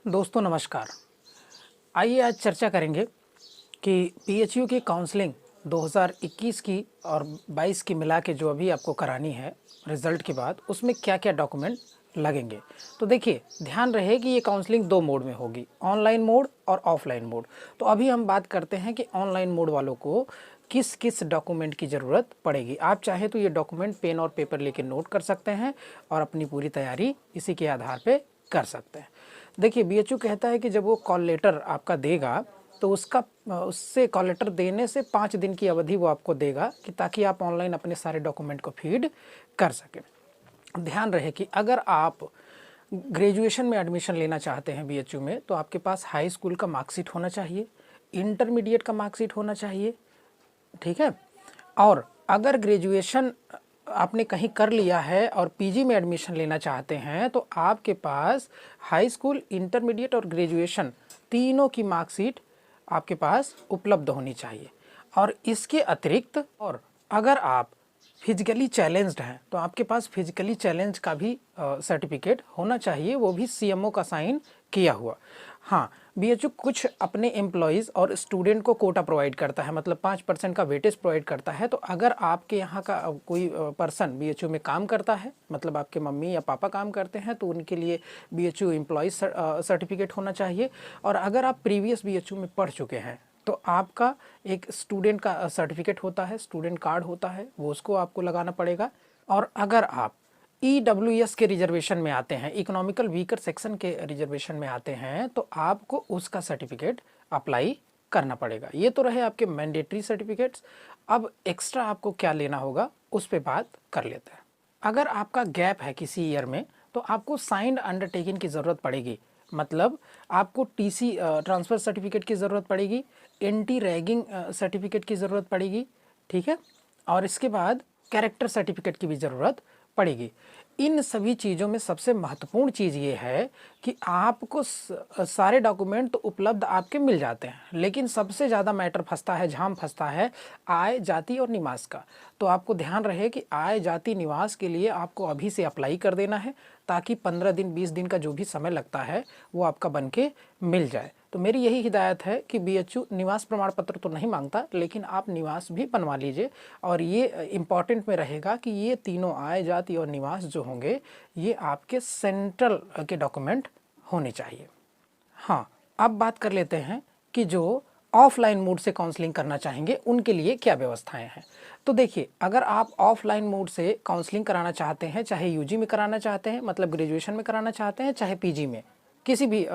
दोस्तों नमस्कार। आइए आज चर्चा करेंगे कि पीएचयू की काउंसलिंग 2021 की और 22 की मिला के जो अभी आपको करानी है रिज़ल्ट के बाद, उसमें क्या क्या डॉक्यूमेंट लगेंगे। तो देखिए, ध्यान रहे कि ये काउंसलिंग 2 मोड में होगी, ऑनलाइन मोड और ऑफलाइन मोड। तो अभी हम बात करते हैं कि ऑनलाइन मोड वालों को किस किस डॉक्यूमेंट की ज़रूरत पड़ेगी। आप चाहे तो ये डॉक्यूमेंट पेन और पेपर लेके नोट कर सकते हैं और अपनी पूरी तैयारी इसी के आधार पे कर सकते हैं। देखिए, बीएचयू कहता है कि जब वो कॉल लेटर आपका देगा तो उससे कॉल लेटर देने से 5 दिन की अवधि वो आपको देगा कि ताकि आप ऑनलाइन अपने सारे डॉक्यूमेंट को फीड कर सकें। ध्यान रहे कि अगर आप ग्रेजुएशन में एडमिशन लेना चाहते हैं बीएचयू में, तो आपके पास हाई स्कूल का मार्कशीट होना चाहिए, इंटरमीडिएट का मार्कशीट होना चाहिए, ठीक है। और अगर ग्रेजुएशन आपने कहीं कर लिया है और पीजी में एडमिशन लेना चाहते हैं, तो आपके पास हाई स्कूल, इंटरमीडिएट और ग्रेजुएशन तीनों की मार्कशीट आपके पास उपलब्ध होनी चाहिए। और इसके अतिरिक्त और अगर आप फिजिकली चैलेंज्ड हैं तो आपके पास फिजिकली चैलेंज का भी सर्टिफिकेट होना चाहिए, वो भी सीएमओ का साइन किया हुआ। हाँ, बीएचयू कुछ अपने एम्प्लॉयज़ और स्टूडेंट को कोटा प्रोवाइड करता है, मतलब 5% का वेटेज प्रोवाइड करता है। तो अगर आपके यहाँ का कोई पर्सन बीएचयू में काम करता है, मतलब आपके मम्मी या पापा काम करते हैं, तो उनके लिए बीएचयू एम्प्लॉयज़ सर्टिफिकेट होना चाहिए। और अगर आप प्रीवियस बीएचयू में पढ़ चुके हैं तो आपका एक स्टूडेंट का सर्टिफिकेट होता है, स्टूडेंट कार्ड होता है, वो उसको आपको लगाना पड़ेगा। और अगर आप ईडब्ल्यूएस के रिजर्वेशन में आते हैं, इकोनॉमिकल वीकर सेक्शन के रिजर्वेशन में आते हैं, तो आपको उसका सर्टिफिकेट अप्लाई करना पड़ेगा। ये तो रहे आपके मैंडेटरी सर्टिफिकेट्स। अब एक्स्ट्रा आपको क्या लेना होगा उस पर बात कर लेते हैं। अगर आपका गैप है किसी ईयर में तो आपको साइंड अंडरटेकिंग की ज़रूरत पड़ेगी, मतलब आपको टीसी ट्रांसफ़र सर्टिफिकेट की ज़रूरत पड़ेगी, एंटी रैगिंग सर्टिफिकेट की ज़रूरत पड़ेगी, ठीक है। और इसके बाद कैरेक्टर सर्टिफिकेट की भी ज़रूरत पड़ेगी। इन सभी चीज़ों में सबसे महत्वपूर्ण चीज़ ये है कि आपको सारे डॉक्यूमेंट तो उपलब्ध आपके मिल जाते हैं, लेकिन सबसे ज़्यादा मैटर फंसता है, झाम फंसता है आय, जाति और निवास का। तो आपको ध्यान रहे कि आय, जाति, निवास के लिए आपको अभी से अप्लाई कर देना है, ताकि 15 दिन 20 दिन का जो भी समय लगता है वो आपका बन के मिल जाए। तो मेरी यही हिदायत है कि बीएचयू निवास प्रमाण पत्र तो नहीं मांगता, लेकिन आप निवास भी बनवा लीजिए। और ये इम्पॉर्टेंट में रहेगा कि ये तीनों आय, जाति और निवास जो होंगे ये आपके सेंट्रल के डॉक्यूमेंट होने चाहिए। हाँ, अब बात कर लेते हैं कि जो ऑफलाइन मोड से काउंसलिंग करना चाहेंगे उनके लिए क्या व्यवस्थाएं हैं। तो देखिए, अगर आप ऑफलाइन मोड से काउंसलिंग कराना चाहते हैं, चाहे यूजी में कराना चाहते हैं, मतलब ग्रेजुएशन में कराना चाहते हैं, चाहे पीजी में, किसी भी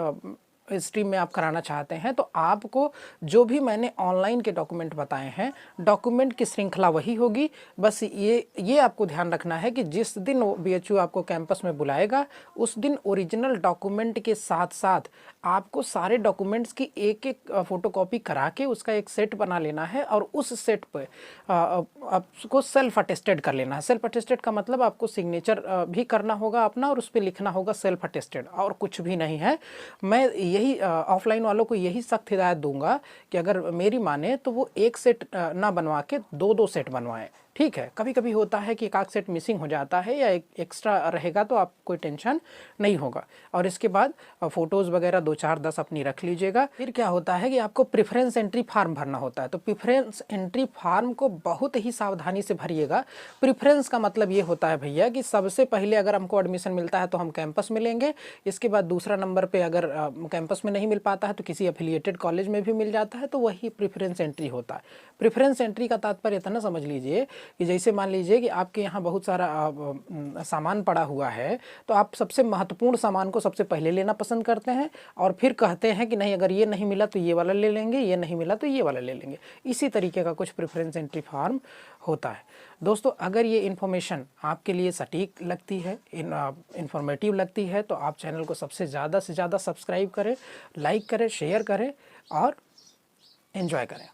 स्ट्रीम में आप कराना चाहते हैं, तो आपको जो भी मैंने ऑनलाइन के डॉक्यूमेंट बताए हैं, डॉक्यूमेंट की श्रृंखला वही होगी। बस ये आपको ध्यान रखना है कि जिस दिन बीएचयू आपको कैंपस में बुलाएगा उस दिन ओरिजिनल डॉक्यूमेंट के साथ साथ आपको सारे डॉक्यूमेंट्स की एक एक फ़ोटोकॉपी करा के उसका एक सेट बना लेना है और उस सेट पर आपको सेल्फ अटेस्टेड कर लेना है। सेल्फ अटेस्टेड का मतलब आपको सिग्नेचर भी करना होगा अपना और उस पर लिखना होगा सेल्फ अटेस्टेड, और कुछ भी नहीं है। मैं यही ऑफलाइन वालों को यही सख्त हिदायत दूंगा कि अगर मेरी माने तो वो एक सेट ना बनवा के 2-2 सेट बनवाएं, ठीक है। कभी कभी होता है कि एक आध सेट मिसिंग हो जाता है या एक एक्स्ट्रा रहेगा, तो आप कोई टेंशन नहीं होगा। और इसके बाद फ़ोटोज़ वगैरह 2-4-10 अपनी रख लीजिएगा। फिर क्या होता है कि आपको प्रेफरेंस एंट्री फार्म भरना होता है, तो प्रेफरेंस एंट्री फार्म को बहुत ही सावधानी से भरिएगा। प्रेफरेंस का मतलब ये होता है भैया कि सबसे पहले अगर हमको एडमिशन मिलता है तो हम कैंपस में लेंगे, इसके बाद दूसरा नंबर पर अगर कैंपस में नहीं मिल पाता है तो किसी एफिलिएटेड कॉलेज में भी मिल जाता है, तो वही प्रेफरेंस एंट्री होता है। प्रेफरेंस एंट्री का तात्पर्य इतना समझ लीजिए कि जैसे मान लीजिए कि आपके यहाँ बहुत सारा सामान पड़ा हुआ है, तो आप सबसे महत्वपूर्ण सामान को सबसे पहले लेना पसंद करते हैं और फिर कहते हैं कि नहीं, अगर ये नहीं मिला तो ये वाला ले लेंगे, ये नहीं मिला तो ये वाला ले लेंगे। इसी तरीके का कुछ प्रेफरेंस एंट्री फॉर्म होता है। दोस्तों, अगर ये इन्फॉर्मेशन आपके लिए सटीक लगती है, इन्फॉर्मेटिव लगती है, तो आप चैनल को सबसे ज़्यादा से ज़्यादा सब्सक्राइब करें, लाइक करें, शेयर करें और एंजॉय करें।